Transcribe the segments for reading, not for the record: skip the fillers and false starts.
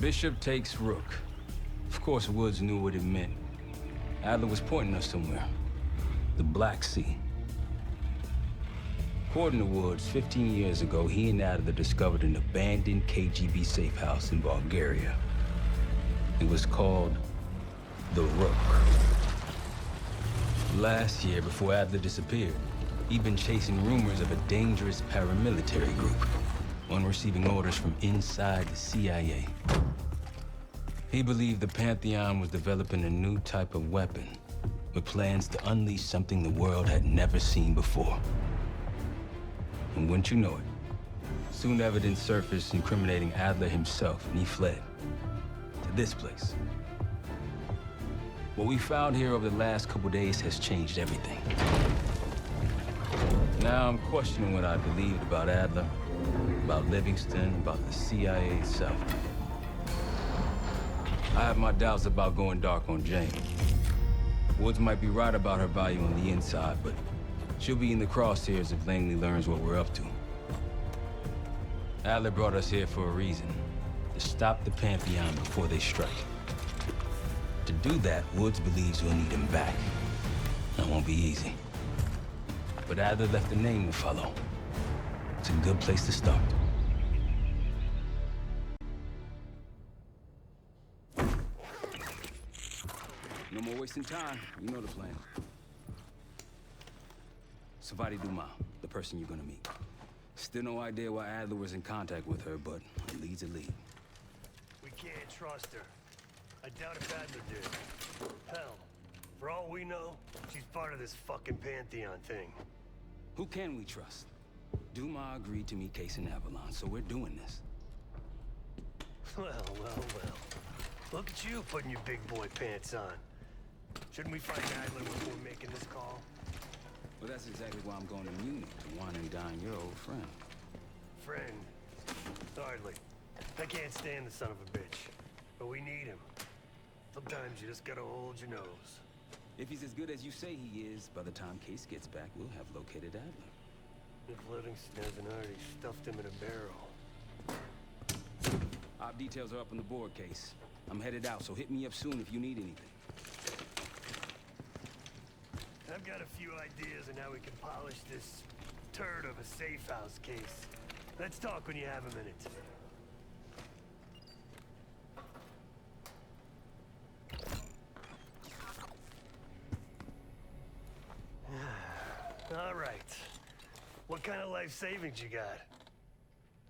Bishop takes Rook. Of course, Woods knew what it meant. Adler was pointing us somewhere. The Black Sea. According to Woods, 15 years ago, he and Adler discovered an abandoned KGB safe house in Bulgaria. It was called the Rook. Last year, before Adler disappeared, he'd been chasing rumors of a dangerous paramilitary group, one receiving orders from inside the CIA. He believed the Pantheon was developing a new type of weapon, with plans to unleash something the world had never seen before. And wouldn't you know it, soon evidence surfaced incriminating Adler himself, and he fled to this place. What we found here over the last couple days has changed everything. Now I'm questioning what I believed about Adler, about Livingston, about the CIA itself. I have my doubts about going dark on Jane. Woods might be right about her value on the inside, but she'll be in the crosshairs if Langley learns what we're up to. Adler brought us here for a reason, to stop the Pantheon before they strike. To do that, Woods believes we'll need him back. That won't be easy. But Adler left a name to follow. It's a good place to start. No more wasting time. You know the plan. Savati Dumas, the person you're gonna meet. Still no idea why Adler was in contact with her, but a lead's a lead. We can't trust her. I doubt if Adler did. Hell, for all we know, she's part of this fucking Pantheon thing. Who can we trust? Dumas agreed to meet Case in Avalon, so we're doing this. Well. Look at you putting your big boy pants on. Shouldn't we find Adler before making this call? Well, that's exactly why I'm going to Munich, to wine and dine your old friend. Friend? Hardly. I can't stand the son of a bitch. But we need him. Sometimes you just gotta hold your nose. If he's as good as you say he is, by the time Case gets back, we'll have located Adler. If Livingston hasn't already stuffed him in a barrel. Op details are up on the board, Case. I'm headed out, so hit me up soon if you need anything. I've got a few ideas on how we can polish this turd of a safe house case. Let's talk when you have a minute. All right. What kind of life savings you got?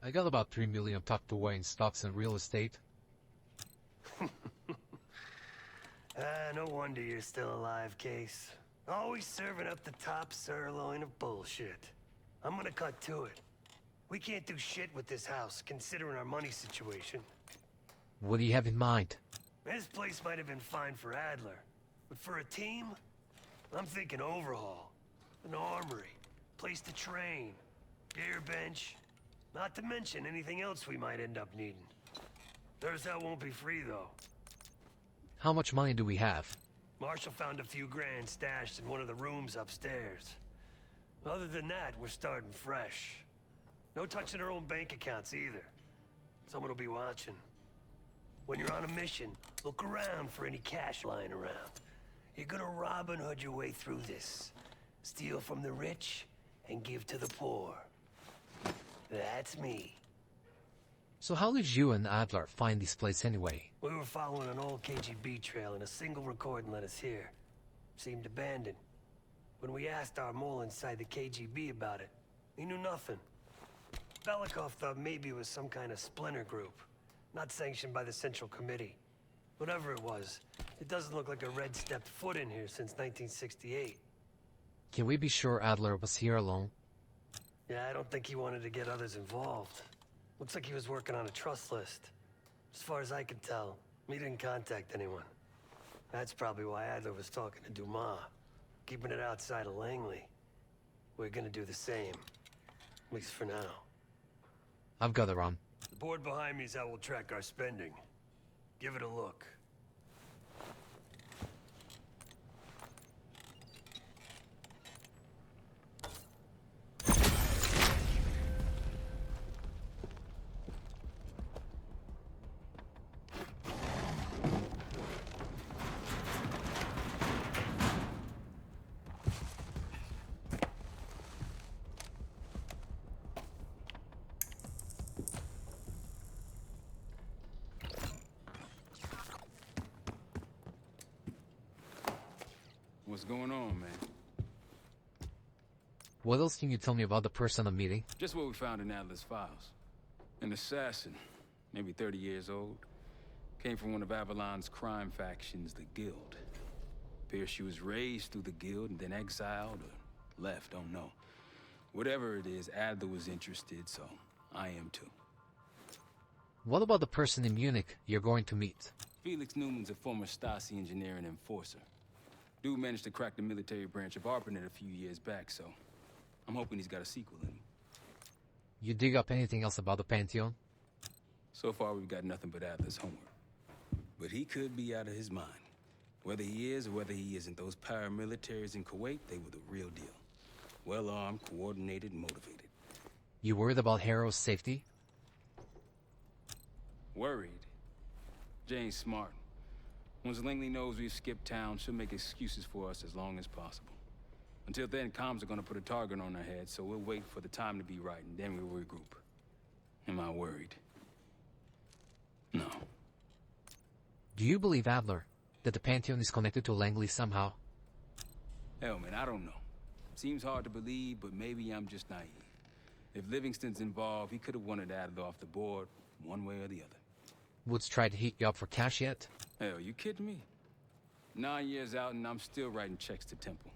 I got about 3 million tucked away in stocks and real estate. No wonder you're still alive, Case. Always serving up the top sirloin of bullshit. I'm gonna cut to it. We can't do shit with this house, considering our money situation. What do you have in mind? This place might have been fine for Adler, but for a team, I'm thinking overhaul. An armory, place to train, gear bench, not to mention anything else we might end up needing. That won't be free, though. How much money do we have? Marshall found a few grand stashed in one of the rooms upstairs. Other than that, we're starting fresh. No touching our own bank accounts either. Someone will be watching. When you're on a mission, look around for any cash lying around. You're gonna Robin Hood your way through this. Steal from the rich and give to the poor. That's me. So how did you and Adler find this place anyway? We were following an old KGB trail and a single recording led us here. Seemed abandoned. When we asked our mole inside the KGB about it, he knew nothing. Belikov thought maybe it was some kind of splinter group, not sanctioned by the Central Committee. Whatever it was, it doesn't look like a Red stepped foot in here since 1968. Can we be sure Adler was here alone? Yeah, I don't think he wanted to get others involved. Looks like he was working on a trust list. As far as I could tell, he didn't contact anyone. That's probably why Adler was talking to Dumas, keeping it outside of Langley. We're gonna do the same, at least for now. I've got to run. The board behind me is how we'll track our spending. Give it a look. What's going on, man? What else can you tell me about the person I'm meeting? Just what we found in Adler's files. An assassin, maybe 30 years old. Came from one of Avalon's crime factions, the Guild. Appears she was raised through the Guild and then exiled or left, don't know. Whatever it is, Adler was interested, so I am too. What about the person in Munich you're going to meet? Felix Newman's a former Stasi engineer and enforcer. Dude managed to crack the military branch of ARPANET a few years back, so I'm hoping he's got a sequel in him. You dig up anything else about the Pantheon? So far, we've got nothing but Adler's homework. But he could be out of his mind. Whether he is or whether he isn't, those paramilitaries in Kuwait, they were the real deal. Well-armed, coordinated, motivated. You worried about Harrow's safety? Worried? Jane's smart. Once Langley knows we've skipped town, she'll make excuses for us as long as possible. Until then, comms are gonna put a target on our heads, so we'll wait for the time to be right, and then we'll regroup. Am I worried? No. Do you believe Adler, that the Pantheon is connected to Langley somehow? Hell, man, I don't know. Seems hard to believe, but maybe I'm just naive. If Livingston's involved, he could have wanted Adler off the board, one way or the other. Woods tried to hit you up for cash yet? Hell, you kidding me? 9 years out and I'm still writing checks to Temple.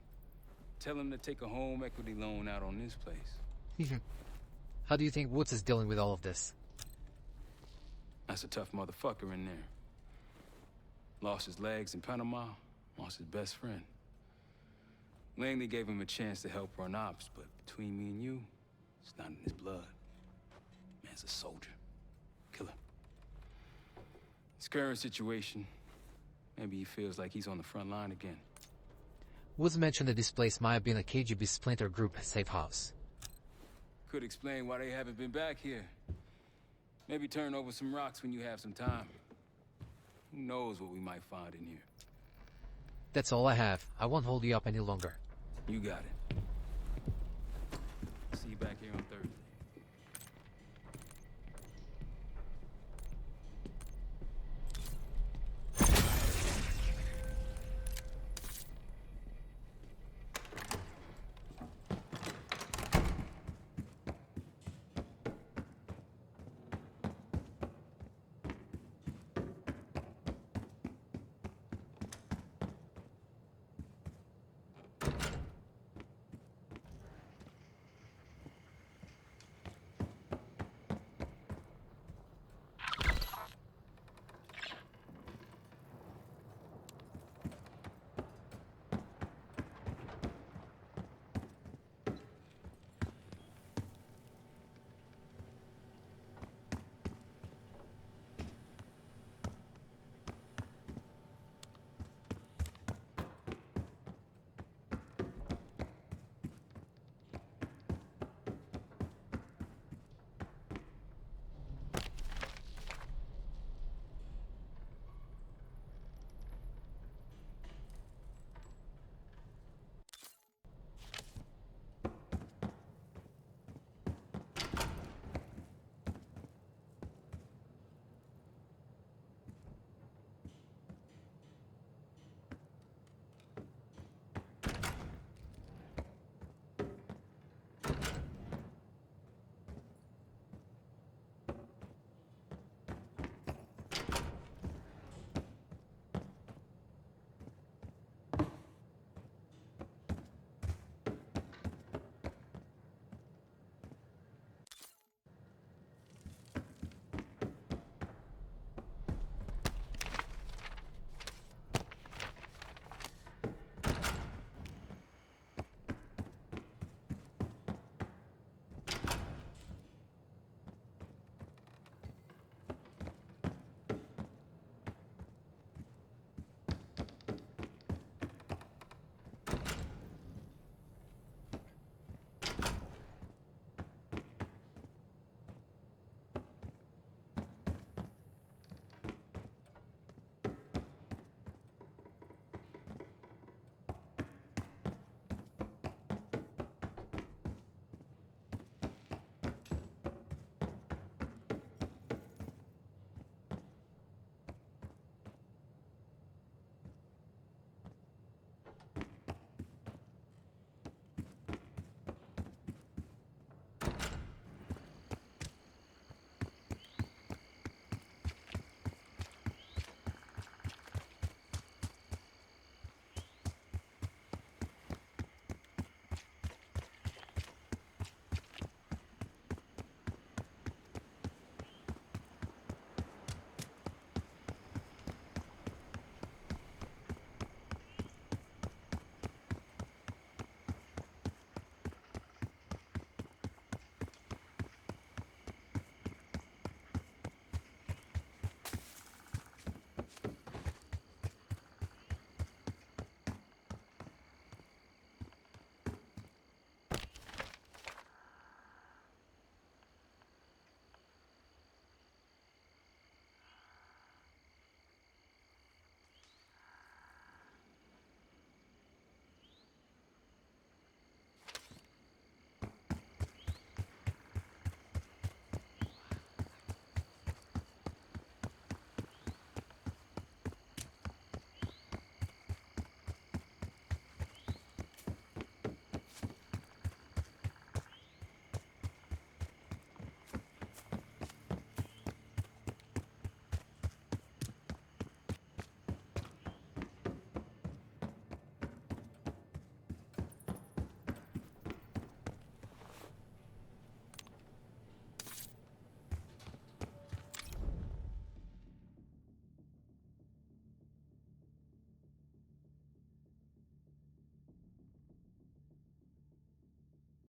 Tell him to take a home equity loan out on this place. How do you think Woods is dealing with all of this? That's a tough motherfucker in there. Lost his legs in Panama, lost his best friend. Langley gave him a chance to help run ops, but between me and you, it's not in his blood. Man's a soldier. Killer. His current situation, maybe he feels like he's on the front line again. Woods mentioned that this place might have been a KGB splinter group safe house. Could explain why they haven't been back here. Maybe turn over some rocks when you have some time. Who knows what we might find in here. That's all I have. I won't hold you up any longer. You got it. See you back here on Thursday.